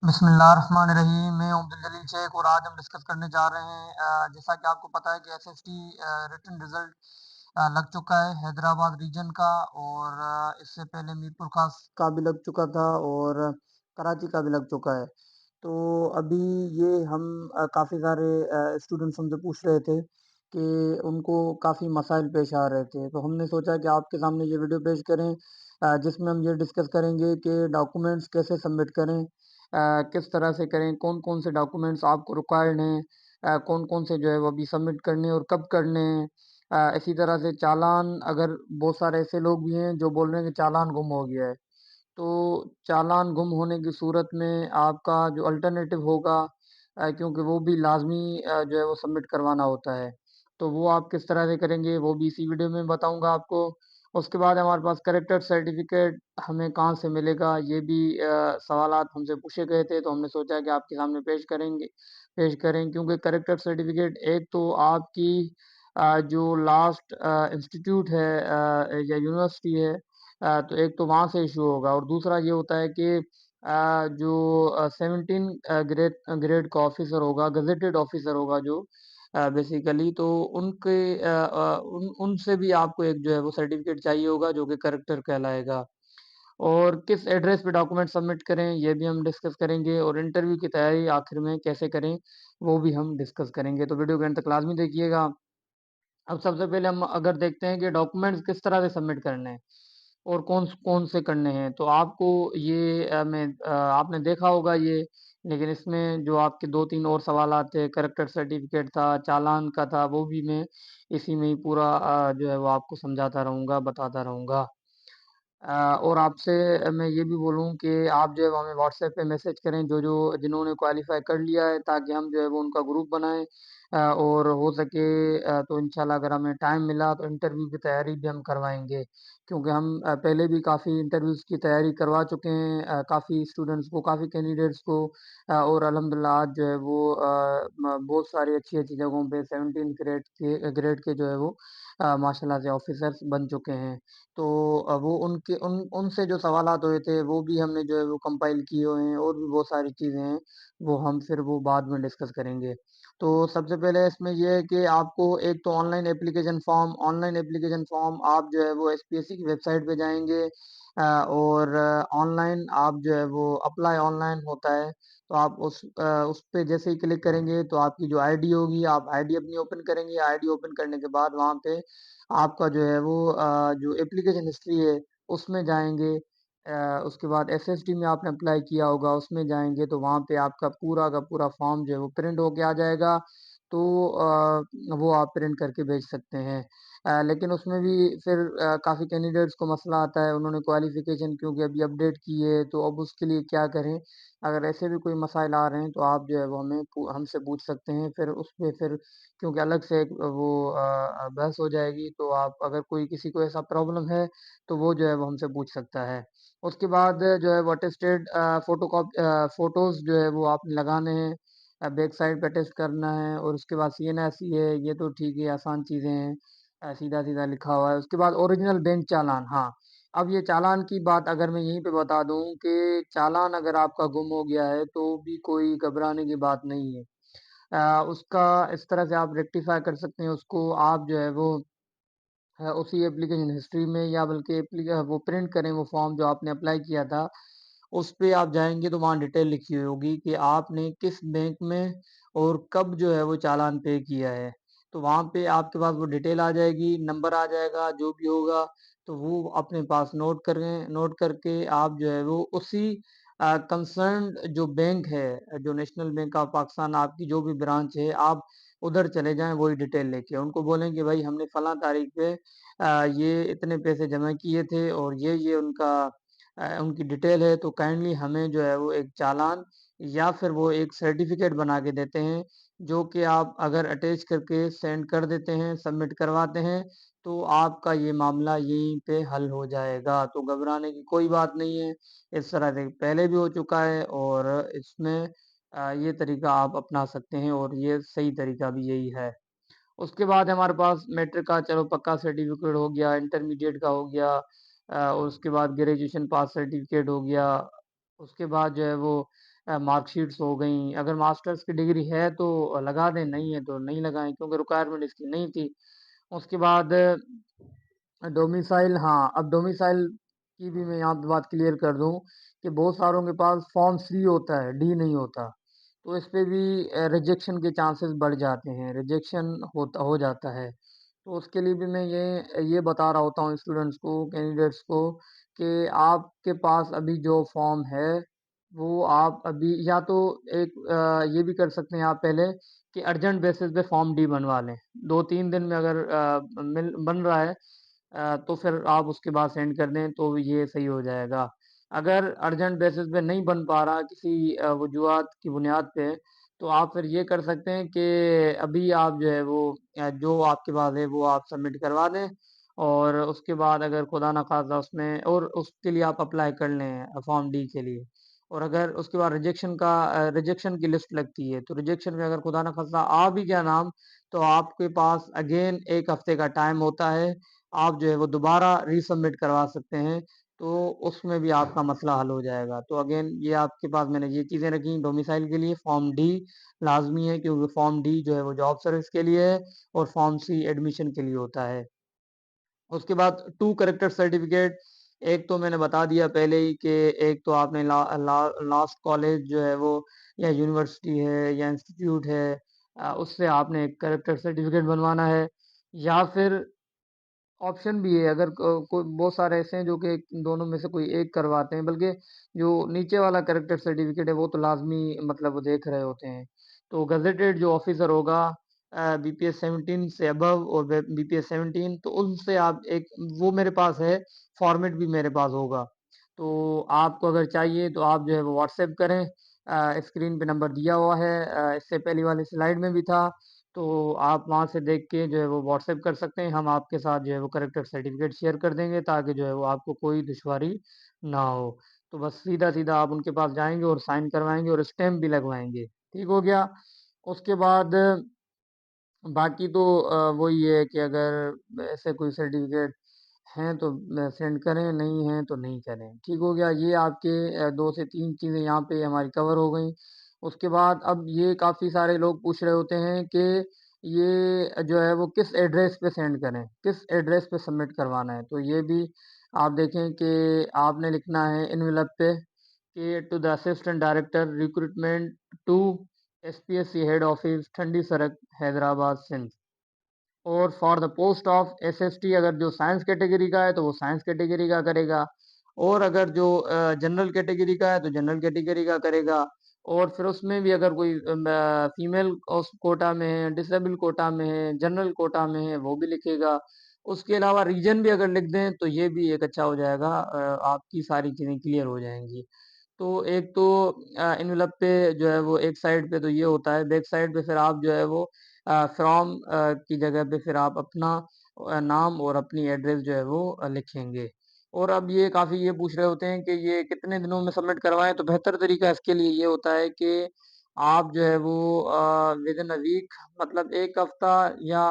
बिस्मिल्लाहिर्रहमानिर्रहीम। मैं अब्दुल जलील शेख और आज हम डिस्कस करने जा रहे हैं जैसा कि आपको पता है कि एसएसटी रिटन रिजल्ट लग चुका है हैदराबाद रीजन का। और इससे पहले मीरपुर खास का भी लग चुका था और कराची का भी लग चुका है। तो अभी ये हम काफ़ी सारे स्टूडेंट्स हमसे पूछ रहे थे कि उनको काफ़ी मसाइल पेश आ रहे थे, तो हमने सोचा कि आपके सामने ये वीडियो पेश करें जिसमें हम ये डिस्कस करेंगे कि डॉक्यूमेंट्स कैसे सबमिट करें, किस तरह से करें, कौन-कौन से डॉक्यूमेंट्स आपको रिक्वायर्ड हैं, कौन-कौन से जो है वो अभी सबमिट करने हैं और कब करने हैं। इसी तरह से चालान, अगर बहुत सारे ऐसे लोग भी हैं जो बोल रहे हैं कि चालान गुम हो गया है, तो चालान गुम होने की सूरत में आपका जो अल्टरनेटिव होगा, क्योंकि वो भी लाज़मी जो है वो सबमिट करवाना होता है, तो वो आप किस तरह से करेंगे वो भी इसी वीडियो में बताऊँगा आपको। उसके बाद हमारे पास कैरेक्टर सर्टिफ़िकेट हमें कहाँ से मिलेगा, ये भी सवालात हमसे पूछे गए थे, तो हमने सोचा कि आपके सामने पेश करें, क्योंकि कैरेक्टर सर्टिफ़िकेट एक तो आपकी जो लास्ट इंस्टीट्यूट है या यूनिवर्सिटी है, तो एक तो वहाँ से इश्यू होगा और दूसरा ये होता है कि जो 17 ग्रेड ग्रेड का ऑफ़िसर होगा, गज़ेटेड ऑफ़िसर होगा जो बेसिकली, तो उनके उनसे भी आपको एक जो है वो सर्टिफ़िकेट चाहिए होगा जो कि कैरेक्टर कहलाएगा। और किस एड्रेस पे डॉक्यूमेंट सबमिट करें, ये भी हम डिस्कस करेंगे और इंटरव्यू की तैयारी आखिर में कैसे करें, वो भी हम डिस्कस करेंगे। तो वीडियो को एंड तक लाज़मी देखिएगा। अब सबसे पहले हम अगर देखते हैं कि डॉक्यूमेंट्स किस तरह से सबमिट करने हैं और कौन से करने हैं, तो आपको ये आपने देखा होगा ये, लेकिन इसमें जो आपके 2-3 और सवालात थे, कैरेक्टर सर्टिफ़िकेट था, चालान का था, वो भी मैं इसी में ही पूरा जो है वो आपको समझाता रहूँगा, बताता रहूँगा। और आपसे मैं ये भी बोलूँ कि आप जो है वो हमें व्हाट्सएप पे मैसेज करें जो जिन्होंने क्वालीफ़ाई कर लिया है, ताकि हम जो है वो उनका ग्रुप बनाएँ, और हो सके तो इंशाल्लाह अगर हमें टाइम मिला तो इंटरव्यू की तैयारी भी हम करवाएँगे। क्योंकि हम पहले भी काफ़ी इंटरव्यूज़ की तैयारी करवा चुके हैं काफ़ी स्टूडेंट्स को, काफ़ी कैंडिडेट्स को, और अल्हम्दुलिल्लाह आज जो है वो बहुत सारी अच्छी-अच्छी जगहों पे 17 ग्रेड के जो है वो माशाल्लाह से ऑफ़िसर्स बन चुके हैं। तो वो उनके उनसे जो सवालात हुए थे वो भी हमने जो है वो कंपाइल किए हुए हैं और भी बहुत सारी चीज़ें हैं, वो हम फिर वो बाद में डिस्कस करेंगे। तो सबसे पहले इसमें ये है कि आपको एक तो ऑनलाइन एप्लीकेशन फ़ॉर्म आप जो है वो एसपीएससी की वेबसाइट पे जाएँगे, और ऑनलाइन आप जो है वो अप्लाई ऑनलाइन होता है, तो आप उस पे जैसे ही क्लिक करेंगे तो आपकी जो आईडी होगी, आप आईडी अपनी ओपन करेंगे, आईडी ओपन करने के बाद वहाँ पे आपका जो है वो जो एप्लीकेशन हिस्ट्री है उसमें जाएँगे। उसके बाद एसएसटी में आपने अप्लाई किया होगा उसमें जाएँगे, तो वहाँ पे आपका पूरा का पूरा फॉर्म जो है वो प्रिंट होके आ जाएगा। तो वो आप प्रिंट करके भेज सकते हैं। लेकिन उसमें भी फिर काफ़ी कैंडिडेट्स को मसला आता है, उन्होंने क्वालिफ़िकेशन क्योंकि अभी अपडेट की है, तो अब उसके लिए क्या करें? अगर ऐसे भी कोई मसाइल आ रहे हैं तो आप जो है वो हमसे पूछ सकते हैं। फिर उसपे फिर क्योंकि अलग से एक वो बहस हो जाएगी, तो आप अगर कोई किसी को ऐसा प्रॉब्लम है, तो वो जो है वो हमसे पूछ सकता है। उसके बाद जो है वो अटेस्टेड फ़ोटोज़ जो है वो आपने लगाने हैं, बैक साइड पे अटेस्ट करना है और उसके बाद सीएनएससी है, ये तो ठीक है, आसान चीज़ें हैं, सीधा-सीधा लिखा हुआ है। उसके बाद ओरिजिनल बैंक चालान, हाँ, अब ये चालान की बात अगर मैं यहीं पे बता दूँ कि चालान अगर आपका गुम हो गया है, तो भी कोई घबराने की बात नहीं है। उसका इस तरह से आप रेक्टिफ़ाई कर सकते हैं उसको, आप जो है वो उसी एप्लीकेशन हिस्ट्री में या बल्कि वो प्रिंट करें वो फ़ॉर्म जो आपने अप्लाई किया था, उस पे आप जाएँगे तो वहाँ डिटेल लिखी हुई होगी कि आपने किस बैंक में और कब जो है वो चालान पे किया है। तो वहाँ पे आपके पास वो डिटेल आ जाएगी, नंबर आ जाएगा, जो भी होगा, तो वो अपने पास नोट करके आप जो है वो उसी कंसर्न्ड जो बैंक है, जो नेशनल बैंक ऑफ पाकिस्तान आपकी जो भी ब्रांच है, आप उधर चले जाएँ वही डिटेल लेके। उनको बोलें कि भाई हमने फलाँ तारीख पे ये इतने पैसे जमा किए थे और ये उनका उनकी डिटेल है, तो काइंडली हमें जो है वो एक चालान या फिर वो एक सर्टिफ़िकेट बना के देते हैं, जो कि आप अगर अटैच करके सेंड कर देते हैं, सबमिट करवाते हैं, तो आपका ये मामला यहीं पे हल हो जाएगा। तो घबराने की कोई बात नहीं है, इस तरह से पहले भी हो चुका है और इसमें ये तरीका आप अपना सकते हैं और ये सही तरीका भी यही है। उसके बाद हमारे पास मैट्रिक का चलो पक्का सर्टिफ़िकेट हो गया, इंटरमीडिएट का हो गया, और उसके बाद ग्रेजुएशन पास सर्टिफ़िकेट हो गया। उसके बाद जो है वो मार्कशीट्स हो गईं, अगर मास्टर्स की डिग्री है तो लगा दें, नहीं है तो नहीं लगाएँ क्योंकि रिक्वायरमेंट इसकी नहीं थी। उसके बाद डोमिसाइल, हाँ, अब डोमिसाइल की भी मैं यहाँ पे बात क्लियर कर दूँ कि बहुत सारों के पास फॉर्म सी होता है, डी नहीं होता। तो इस पे भी रिजेक्शन के चांसेस बढ़ जाते हैं, रिजेक्शन होता हो जाता है। तो उसके लिए भी मैं ये बता रहा होता हूँ स्टूडेंट्स को, कैंडिडेट्स को कि आपके पास अभी जो फॉर्म है, वो आप अभी या तो एक ये भी कर सकते हैं आप पहले कि अर्जेंट बेसिस पे फॉर्म डी बनवा लें। 2-3 दिन में अगर मिल बन रहा है तो फिर आप उसके बाद सेंड कर दें तो ये सही हो जाएगा। अगर अर्जेंट बेसिस पे नहीं बन पा रहा किसी वजूहात की बुनियाद पे, तो आप फिर ये कर सकते हैं कि अभी आप जो है वो जो आपके पास है वो आप सबमिट करवा दें और उसके बाद अगर खुदा ना खास्ता उसमें और उसके लिए आप अप्लाई कर लें फॉर्म डी के लिए। और अगर उसके बाद रिजेक्शन की लिस्ट लगती है, तो रिजेक्शन में अगर खुदा ना खास्ता आ भी गया नाम, तो आपके पास अगेन 1 हफ्ते का टाइम होता है। आप जो है वो दोबारा रीसबमिट करवा सकते हैं, तो उसमें भी आपका मसला हल हो जाएगा। तो अगेन ये आपके पास मैंने ये चीज़ें रखी डोमिसाइल के लिए फॉर्म डी लाज़मी है क्योंकि फॉर्म डी जो है वो जॉब सर्विस के लिए है और फॉर्म सी एडमिशन के लिए होता है। उसके बाद 2 कैरेक्टर सर्टिफिकेट, एक तो मैंने बता दिया पहले ही कि एक तो आपने लास्ट कॉलेज जो है वो या यूनिवर्सिटी है या इंस्टीट्यूट है उससे आपने एक कैरेक्टर सर्टिफिकेट बनवाना है या फिर ऑप्शन भी है अगर कोई बहुत सारे ऐसे हैं जो कि दोनों में से कोई एक करवाते हैं बल्कि जो नीचे वाला कैरेक्टर सर्टिफिकेट है वो तो लाजमी मतलब वो देख रहे होते हैं तो गजेटेड जो ऑफिसर होगा बीपीएस 17 से अबव और बीपीएस 17 तो उनसे आप एक वो मेरे पास है फॉर्मेट भी मेरे पास होगा तो आपको अगर चाहिए तो आप जो है वो व्हाट्सएप करें स्क्रीन पे नंबर दिया हुआ है इससे पहली वाली स्लाइड में भी था तो आप वहाँ से देख के जो है वो व्हाट्सएप कर सकते हैं हम आपके साथ जो है वो करेक्टर सर्टिफिकेट शेयर कर देंगे ताकि जो है वो आपको कोई दुश्वारी ना हो तो बस सीधा सीधा आप उनके पास जाएंगे और साइन करवाएंगे और स्टैम्प भी लगवाएंगे ठीक हो गया उसके बाद बाकी तो वही है कि अगर ऐसे कोई सर्टिफिकेट हैं तो सेंड करें नहीं हैं तो नहीं करें ठीक हो गया ये आपके 2 से 3 चीज़ें यहाँ पे हमारी कवर हो गई उसके बाद अब ये काफ़ी सारे लोग पूछ रहे होते हैं कि ये जो है वो किस एड्रेस पे सेंड करें किस एड्रेस पे सबमिट करवाना है तो ये भी आप देखें कि आपने लिखना है इनवेलप पे कि to the assistant director recruitment to SPSC head office Thandi Sadak Hyderabad Sindh और for the post of SST अगर जो साइंस कैटेगरी का है तो वो साइंस कैटेगरी का करेगा और अगर जो जनरल कैटेगरी का है तो जनरल कैटेगरी का करेगा और फिर उसमें भी अगर कोई फीमेल कोटा में है डिसेबल कोटा में है जनरल कोटा में है वो भी लिखेगा उसके अलावा रीजन भी अगर लिख दें तो ये भी एक अच्छा हो जाएगा आपकी सारी चीज़ें क्लियर हो जाएंगी तो एक तो एनवेलप पे जो है वो एक साइड पे तो ये होता है बैक साइड पे फिर आप जो है वो फ्रॉम की जगह पे फिर आप अपना नाम और अपनी एड्रेस जो है वो लिखेंगे और अब ये काफ़ी ये पूछ रहे होते हैं कि ये कितने दिनों में सबमिट करवाएं तो बेहतर तरीका इसके लिए ये होता है कि आप जो है वो विद इन अ वीक मतलब एक हफ्ता या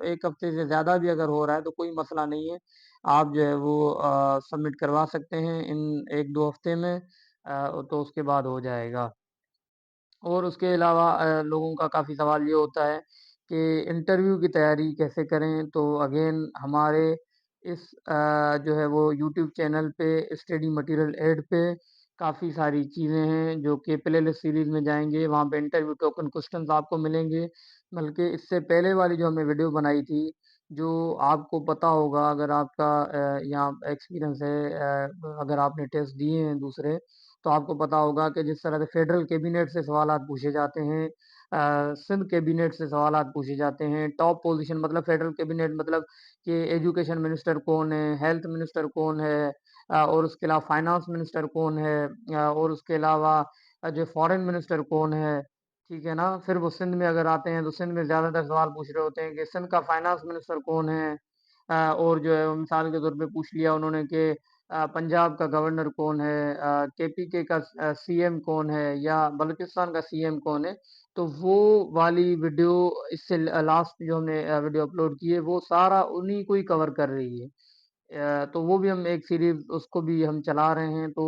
एक हफ्ते से ज़्यादा भी अगर हो रहा है तो कोई मसला नहीं है आप जो है वो सबमिट करवा सकते हैं इन 1-2 हफ्ते में तो उसके बाद हो जाएगा और उसके अलावा लोगों का काफ़ी सवाल ये होता है कि इंटरव्यू की तैयारी कैसे करें? तो अगेन हमारे इस जो है वो यूट्यूब चैनल पे स्टडी मटेरियल ऐड पे काफ़ी सारी चीज़ें हैं जो कि प्लेलिस्ट सीरीज़ में जाएँगे, वहाँ पे इंटरव्यू टोकन क्वेश्चंस आपको मिलेंगे। बल्कि इससे पहले वाली जो हमने वीडियो बनाई थी, जो आपको पता होगा अगर आपका यहाँ एक्सपीरियंस है अगर आपने टेस्ट दिए हैं दूसरे तो आपको पता होगा कि जिस तरह से फेडरल कैबिनेट से सवालात पूछे जाते हैं सिंध कैबिनेट से सवालात पूछे जाते हैं टॉप पोजीशन मतलब फेडरल कैबिनेट मतलब कि एजुकेशन मिनिस्टर कौन है हेल्थ मिनिस्टर कौन है और उसके अलावा फाइनेंस मिनिस्टर कौन है और उसके अलावा जो फॉरेन मिनिस्टर कौन है ठीक है ना फिर वो सिंध में अगर आते हैं तो सिंध में ज़्यादातर सवाल पूछ रहे होते हैं कि सिंध का फाइनेंस मिनिस्टर कौन है और जो है मिसाल के तौर पे पूछ लिया उन्होंने कि पंजाब का गवर्नर कौन है केपीके का सीएम कौन है या बलूचिस्तान का सीएम कौन है तो वो वाली वीडियो इससे लास्ट जो हमने वीडियो अपलोड की है वो सारा उन्हीं को ही कवर कर रही है तो वो भी हम एक सीरीज उसको भी हम चला रहे हैं तो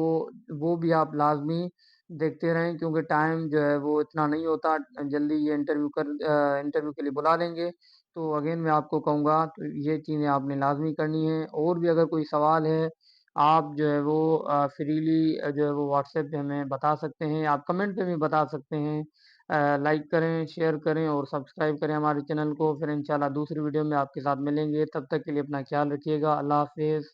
वो भी आप लाजमी देखते रहें क्योंकि टाइम जो है वो इतना नहीं होता, जल्दी ये इंटरव्यू के लिए बुला लेंगे। तो अगेन मैं आपको कहूँगा तो ये चीज़ें आपने लाज़मी करनी है और भी अगर कोई सवाल है, आप जो है वो फ्रीली जो है वो व्हाट्सएप पे हमें बता सकते हैं, आप कमेंट पे भी बता सकते हैं। लाइक करें, शेयर करें और सब्सक्राइब करें हमारे चैनल को। फिर इंशाल्लाह दूसरी वीडियो में आपके साथ मिलेंगे, तब तक के लिए अपना ख़्याल रखिएगा। अल्लाह हाफ़िज़।